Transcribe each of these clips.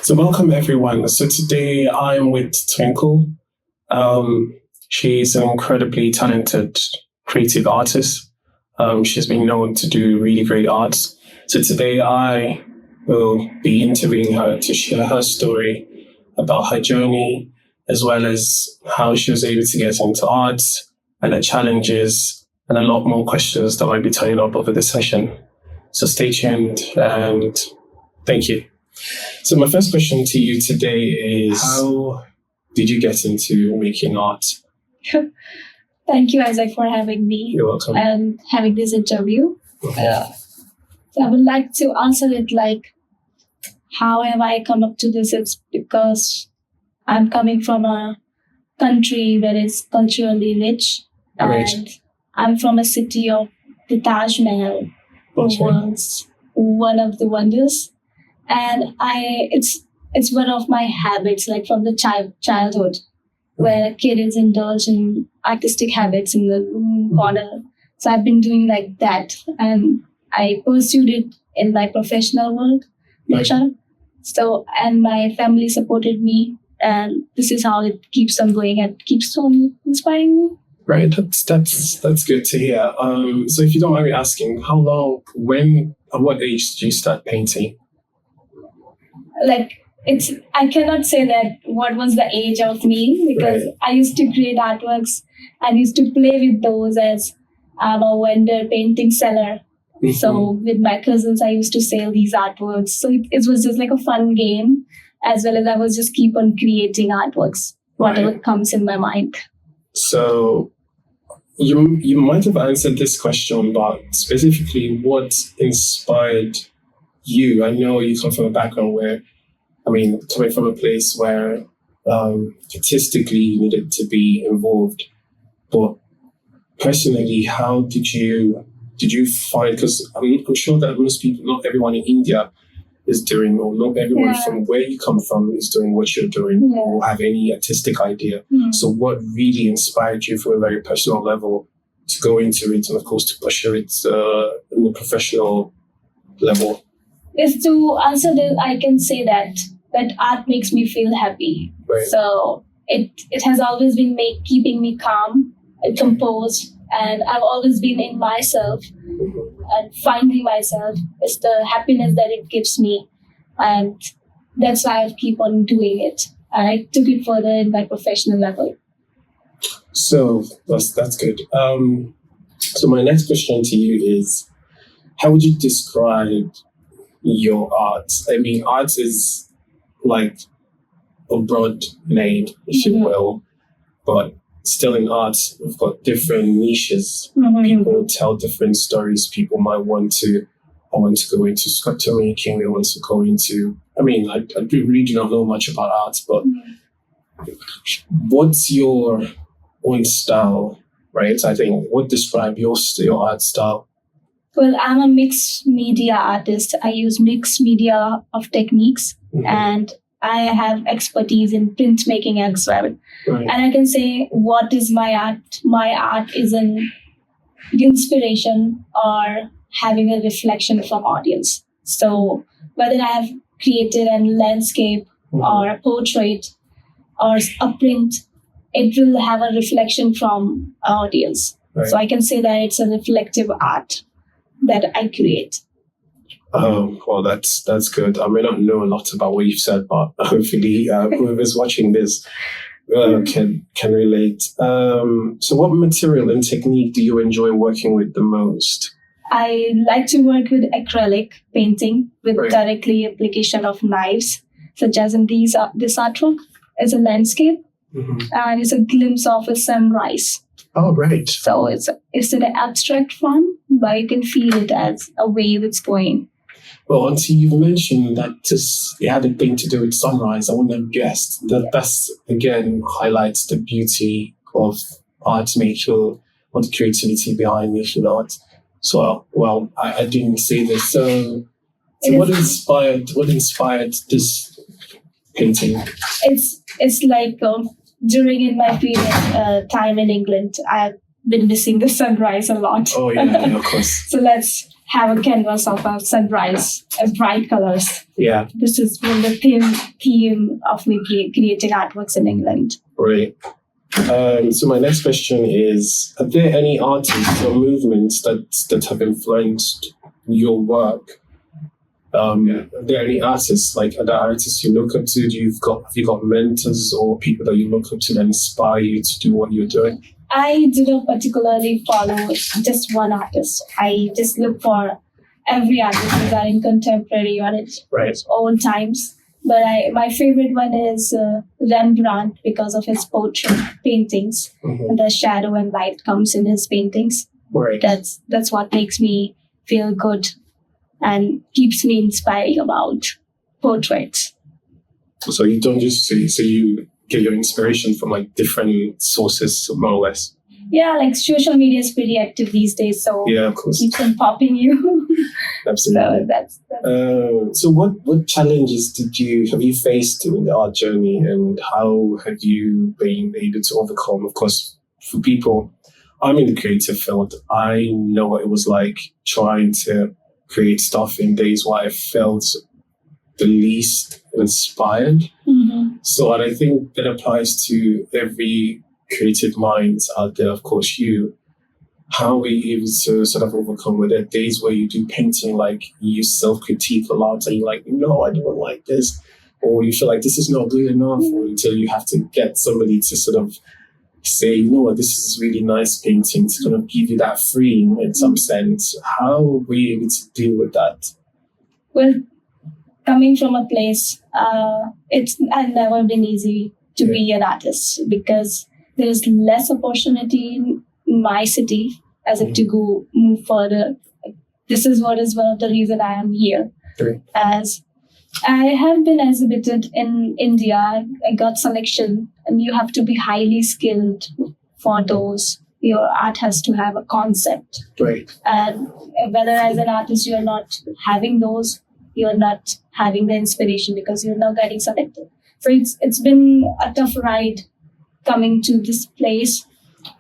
So welcome everyone. So today I'm with Twinkle. She's an incredibly talented creative artist. She's been known to do really great arts. So today I will be interviewing her to share her story about her journey, as well as how she was able to get into arts and the challenges and a lot more questions that might be turning up over the session. So stay tuned and thank you. So my first question to you today is, how did you get into making art? Thank you, Isaac, for having me. You're welcome. And having this interview. Yeah. So I would like to answer it like, how have I come up to this? It's because I'm coming from a country that is culturally rich. Right. And I'm from a city of the Taj Mahal, which was one of the wonders. And it's one of my habits, like from the childhood, where a kid is indulged in artistic habits in the room corner. So I've been doing like that, and I pursued it in my professional work later. So, and my family supported me, and this is how it keeps on going and keeps on inspiring me. Right, that's good to hear. So if you don't mind me asking, how long, when, at what age did you start painting? Like, I cannot say that what was the age of me, because I used to create artworks and used to play with those as I'm a vendor, painting seller. Mm-hmm. So with my cousins, I used to sell these artworks. So it was just like a fun game, as well as I was just keep on creating artworks, whatever comes in my mind. So you might have answered this question, but specifically what inspired you? I know you come from a background where, coming from a place where artistically you needed to be involved, but personally, how did you find, because I'm sure that most people, not everyone in India is doing, or not everyone from where you come from is doing what you're doing, or have any artistic idea. So what really inspired you from a very personal level to go into it, and of course to pursue it in a professional level? Is to answer this, I can say that art makes me feel happy. Right. So it has always been keeping me calm and composed, and I've always been in myself and finding myself. It's the happiness that it gives me, and that's why I keep on doing it. And I took it further in my professional level. So that's good. So my next question to you is, how would you describe your art? Art is like a broad name, if you will, but still in art, we've got different niches. People tell different stories. People might want to go into sculpture making. They want to go into, I really do not know much about art, but what's your own style, right? I think what describes your art style? Well, I'm a mixed media artist. I use mixed media of techniques, and I have expertise in printmaking as well. Right. And I can say, what is my art? My art is an inspiration or having a reflection from audience. So whether I have created a landscape or a portrait or a print, it will have a reflection from audience. Right. So I can say that it's a reflective art that I create. Well, that's good. I may not know a lot about what you've said, but hopefully whoever's watching this can relate. So what material and technique do you enjoy working with the most? I like to work with acrylic painting with directly application of knives, such as in this artwork is a landscape and it's a glimpse of a sunrise. Oh, right. So it's an abstract form, but you can feel it as a wave that's going. Well, until you mentioned that it had a thing to do with sunrise, I wouldn't have guessed. That's, again, highlights the beauty of art making, or the creativity behind making art. So, well, I didn't say this. So what inspired this painting? It's like during in my period time in England, been missing the sunrise a lot. Oh yeah, of course. So let's have a canvas of a sunrise, bright colors. Yeah. This has been the theme of me creating artworks in England. Right. So my next question is: are there any artists or movements that have influenced your work? Are there any artists, like other artists you look up to? Have you got mentors or people that you look up to that inspire you to do what you're doing? I do not particularly follow just one artist. I just look for every artist regarding contemporary or its old times. But my favorite one is Rembrandt because of his portrait paintings. And the shadow and light comes in his paintings. Right. That's what makes me feel good and keeps me inspiring about portraits. So you don't just so you get your inspiration from like different sources, more or less. Yeah, like social media is pretty active these days, so yeah, of course, keeps on popping you. Absolutely. So that's so what challenges have you faced in the art journey, and how have you been able to overcome? Of course, for people, I'm in the creative field. I know what it was like trying to create stuff in days where I felt the least inspired. So, and I think that applies to every creative mind out there, of course, you. How are you able to sort of overcome with it? Days where you do painting, like you self-critique a lot and you're like, no, I don't like this. Or you feel like this is not good enough, or until you have to get somebody to sort of say, you know what, this is really nice painting, to kind of give you that freeing in some sense. How were you able to deal with that? Well, coming from a place, it's never been easy to be an artist because there is less opportunity in my city as if to move further. This is what is one of the reasons I am here. Okay. As I have been exhibited in India, I got selection, and you have to be highly skilled for those. Your art has to have a concept. Right. And whether as an artist you're not having those, you're not having the inspiration because you're not getting selected. So it's been a tough ride coming to this place,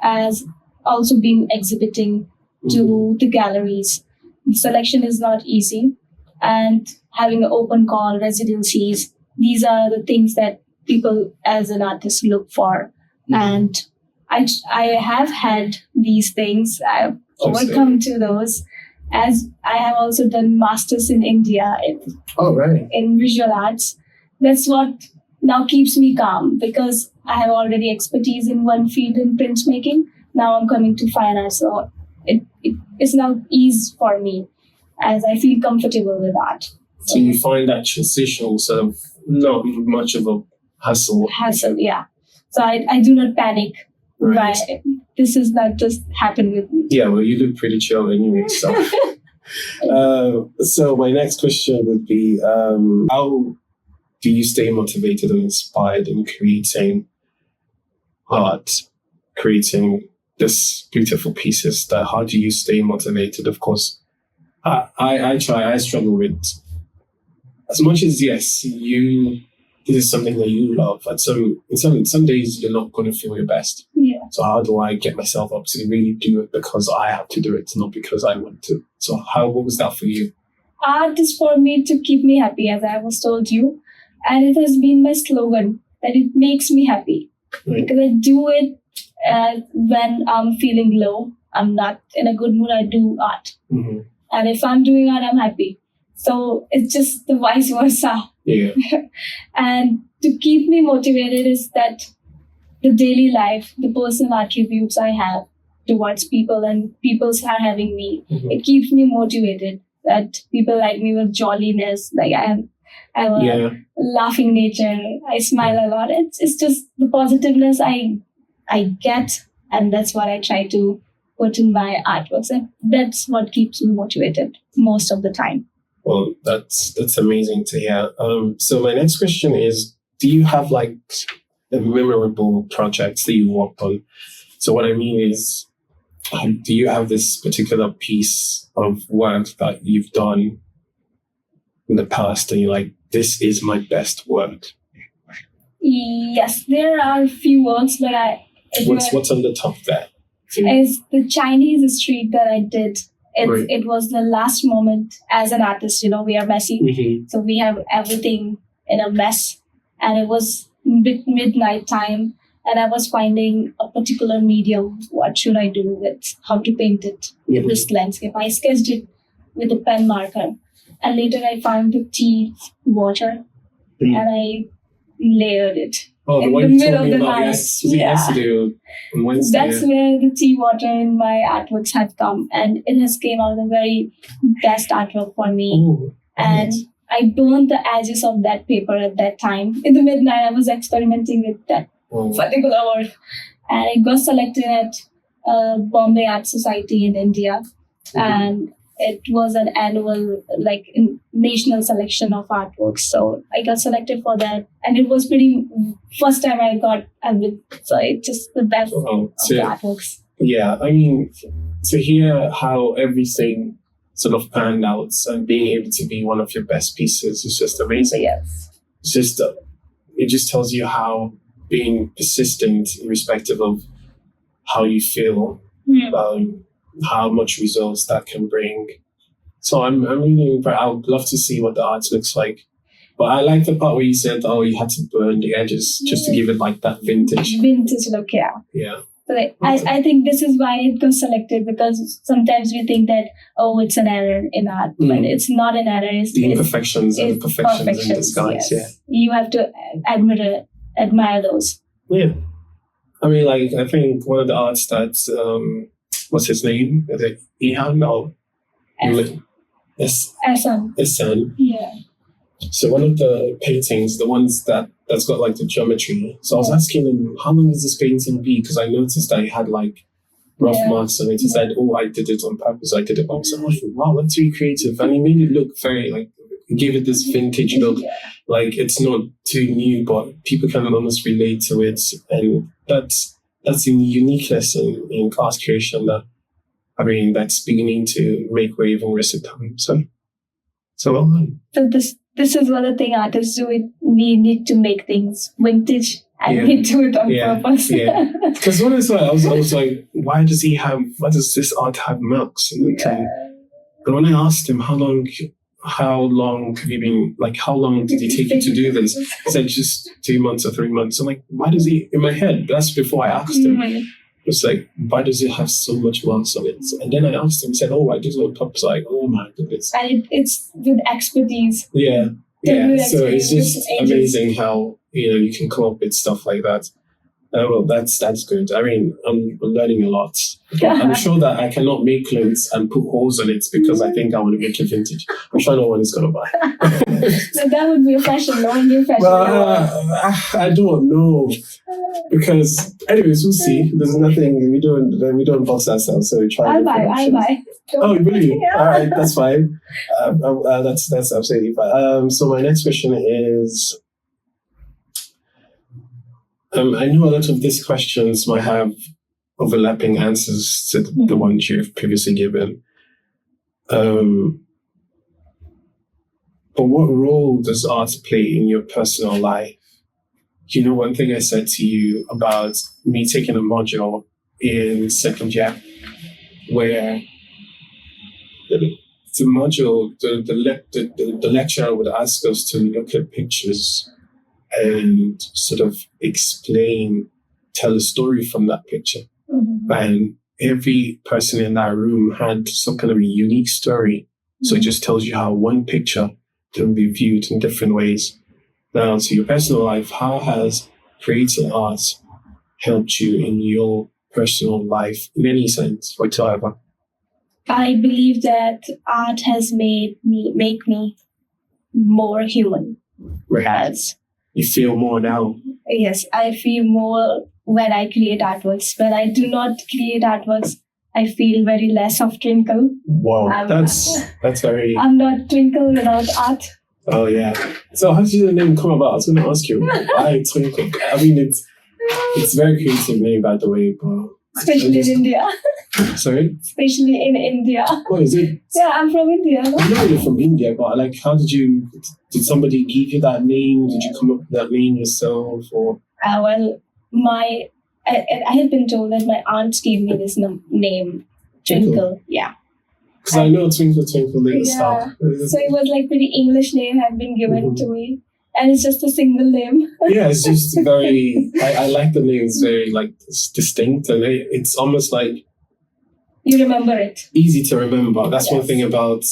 as also being exhibiting to the galleries. The selection is not easy, and having an open call, residencies, these are the things that people as an artist look for. And I have had these things. I've overcome to those, as I have also done masters in India in visual arts. That's what now keeps me calm, because I have already expertise in one field in printmaking. Now I'm coming to fine art, so it is now ease for me, as I feel comfortable with that. So you find that transition sort of not much of a hassle. Yeah. So I do not panic. Right. This is not just happened with me. Yeah, well, you look pretty chill anyway. So, so my next question would be, how do you stay motivated and inspired in creating art, creating this beautiful pieces? How do you stay motivated? Of course, I struggle with, as much as yes, this is something that you love. At some days you're not going to feel your best. Yeah. So how do I get myself up to really do it because I have to do it, not because I want to? So what was that for you? Art is for me to keep me happy, as I was told you, and it has been my slogan that it makes me happy. Right. Because I do it when I'm feeling low, I'm not in a good mood, I do art. And if I'm doing art, I'm happy. So it's just the vice versa. Yeah. And to keep me motivated is that the daily life, the personal attributes I have towards people and people are having me, it keeps me motivated. That people like me with jolliness, like I have a laughing nature. I smile a lot. It's just the positiveness I get, and that's what I try to put in my artworks. And that's what keeps me motivated most of the time. Well, that's amazing to hear. So my next question is, do you have like a memorable projects that you worked on? So what I mean is, do you have this particular piece of work that you've done in the past and you're like, this is my best work? Yes, there are a few works, but what's on the top there? is the Chinese street that I did. Right. It was the last moment as an artist. We are messy, so we have everything in a mess, and it was midnight time, and I was finding a particular medium. What should I do with? How to paint it with this landscape? I sketched it with a pen marker, and later I found the tea water, and I layered it. Oh, the in one the you middle told of me the about night. yesterday or on Wednesday. That's where the tea water in my artworks have come, and it has came out the very best artwork for me. Oh, and I burned the edges of that paper at that time. In the midnight, I was experimenting with that particular work, and it got selected at Bombay Art Society in India, and it was an annual, national selection of artworks. So I got selected for that, and it was pretty first time I got so it's just the best of the artworks. Yeah, I mean, to hear how everything sort of panned out and being able to be one of your best pieces is just amazing. Yes, it's just it just tells you how being persistent, irrespective of how you feel. How much results that can bring. So I'm really, I would love to see what the art looks like. But I like the part where you said, you had to burn the edges just to give it like that vintage look, yeah. Yeah. So I think this is why it goes selected, because sometimes we think that, it's an error in art, but it's not an error. It's the imperfections and the perfections in disguise, yes. You have to admire those. Yeah. I mean, I think one of the arts that's, what's his name? Is it Ihan or Esan? Yeah. So one of the paintings, the ones that's got the geometry. So I was asking him, how long is this painting be? Because I noticed that he had rough marks on it. He said, I did it on purpose. I did it by myself. Wow, that's really creative. And he made it look very he gave it this vintage look. It's not too new, but people can almost relate to it. And that's a uniqueness in art creation that's beginning to make way in recent time. So well done. So this is one of the things artists do. We need to make things vintage, and we do it on purpose. Yeah. Because honestly, I was like, why does this art have marks? But when I asked him how long have you been, how long did it take you to do this? He said just 2 months or 3 months. I'm like, why does he, in my head, that's before I asked him. It's why does it have so much marks on it? And then I asked him, he said, I did it on purpose. Oh my goodness. And it's with expertise. Yeah. So it's just amazing how, you can come up with stuff like that. Well, that's good. I mean, I'm learning a lot. But I'm sure that I cannot make clothes and put holes on it because I think I want to make it vintage. I'm sure no one is going to buy. So that would be a fashion, no new fashion. Well, I don't know. Because, anyways, we'll see. There's nothing, we don't box ourselves, so we try. I'll buy. Oh, really? Yeah. All right, that's fine. That's absolutely fine. So my next question is, I know a lot of these questions might have overlapping answers to the ones you've previously given. But what role does art play in your personal life? One thing I said to you about me taking a module in second year, where the module, the lecturer would ask us to look at pictures and sort of tell a story from that picture. And every person in that room had some kind of a unique story. So it just tells you how one picture can be viewed in different ways. Now, to your personal life, how has creating art helped you in your personal life in any sense whatsoever? I believe that art has make me more human. Right. You feel more now? Yes, I feel more when I create artworks. When I do not create artworks, I feel very less of Twinkle. Wow, that's very... I'm not Twinkle without art. Oh, yeah. So how did the name come about? I was going to ask you, why Twinkle? I mean, it's a very creative name, by the way. But especially in India. Sorry? Especially in India. Oh, is it? Yeah, I'm from India. I know you're from India, but how did somebody give you that name? Did you come up with that name yourself? Or? Well, my I have been told that my aunt gave me this name, Twinkle. Yeah. Because I know Twinkle Twinkle Little Star. So it was like pretty English name had been given to me. And it's just a single name. Yeah, it's just very, I like the name. It's very like distinct, and it's almost like you remember it. Easy to remember. That's one thing about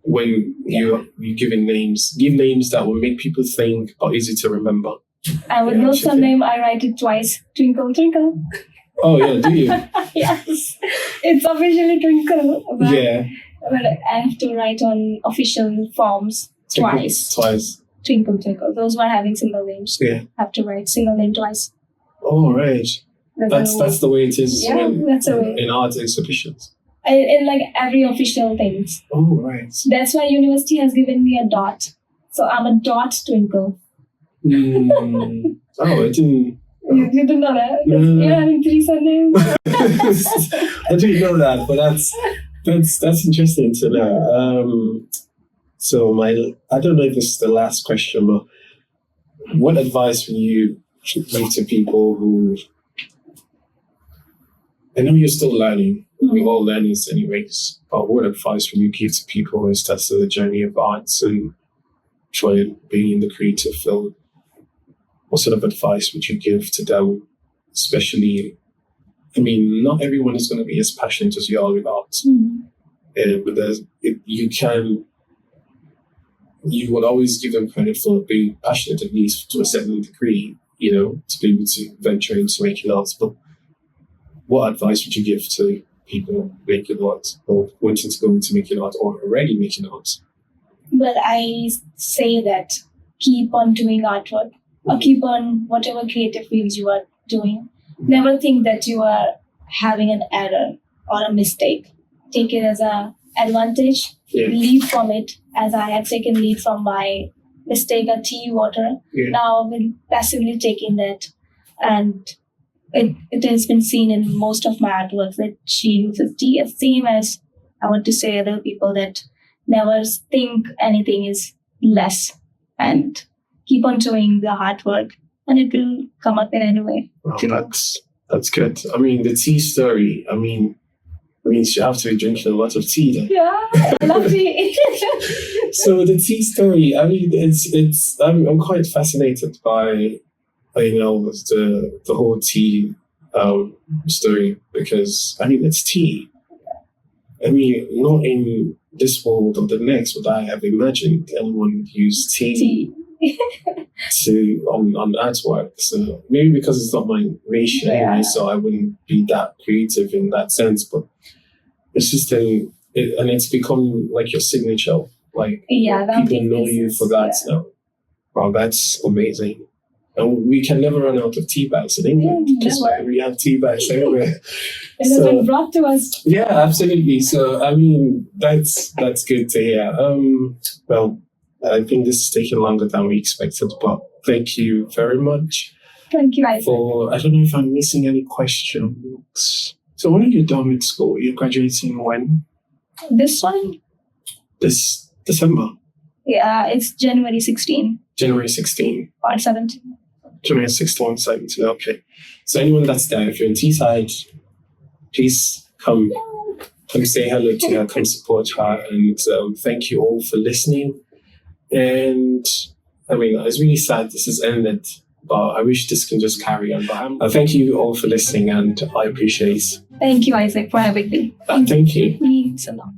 when you're giving names. Give names that will make people think are easy to remember. And with no surname, I write it twice. Twinkle, twinkle. Oh yeah, do you? Yes. It's officially Twinkle. But, yeah. But I have to write on official forms twice. Twinkle, twinkle. Those who are having single names have to write single name twice. Oh, right. That's the way it is that's the way. In art exhibitions. In like every official things. Oh, right. That's why university has given me a dot. So I'm a dot Twinkle. Oh, I didn't... You didn't know that? You're having 3 surnames? I didn't know that, but that's interesting to know. So I don't know if this is the last question, but what advice would you give to people who, I know you're still learning, we're all learners anyways, but what advice would you give to people who started the journey of arts and trying being in the creative field? What sort of advice would you give to them, especially, I mean, not everyone is going to be as passionate as you are with art, but you will always give them credit for being passionate, at least to a certain degree, to be able to venture into making art. But what advice would you give to people making art or wanting to go into making art or already making art? Well, I say that keep on doing artwork or keep on whatever creative fields you are doing. Never think that you are having an error or a mistake. Take it as an advantage. Lead from it, as I have taken lead from my mistake at tea water. Now I've been passively taking that, and it has been seen in most of my artworks that she uses tea. Same as I want to say other people that never think anything is less and keep on doing the hard work and it will come up in any way. Well, that's good. I mean, the tea story, I mean, you have to be drinking a lot of tea then. Yeah, I love tea. So the tea story, I mean, I'm quite fascinated by, the whole tea story because, I mean, it's tea. I mean, not in this world or the next would I have imagined anyone would use tea. on artwork. So maybe because it's not my niche anyway, so I wouldn't be that creative in that sense. But it's just and it's become like your signature. Like people know you for that now. Wow, that's amazing. And we can never run out of tea bags in England. That's why we have tea bags everywhere. It has been brought to us. Yeah, absolutely. So I mean, that's good to hear. Well, I think this is taking longer than we expected, but thank you very much. Thank you, Isaac. I don't know if I'm missing any questions. So when are you done with school? You're graduating when? This one? This December? Yeah, it's January 16. January 16. Or 17. January 16 or 17, okay. So anyone that's there, if you're in Teesside, please come say hello to her, come support her, and thank you all for listening. And I mean, it's really sad this has ended, but I wish this can just carry on. But thank you all for listening, and I appreciate. Thank you, Isaac, for having me. Thank you. It means a lot.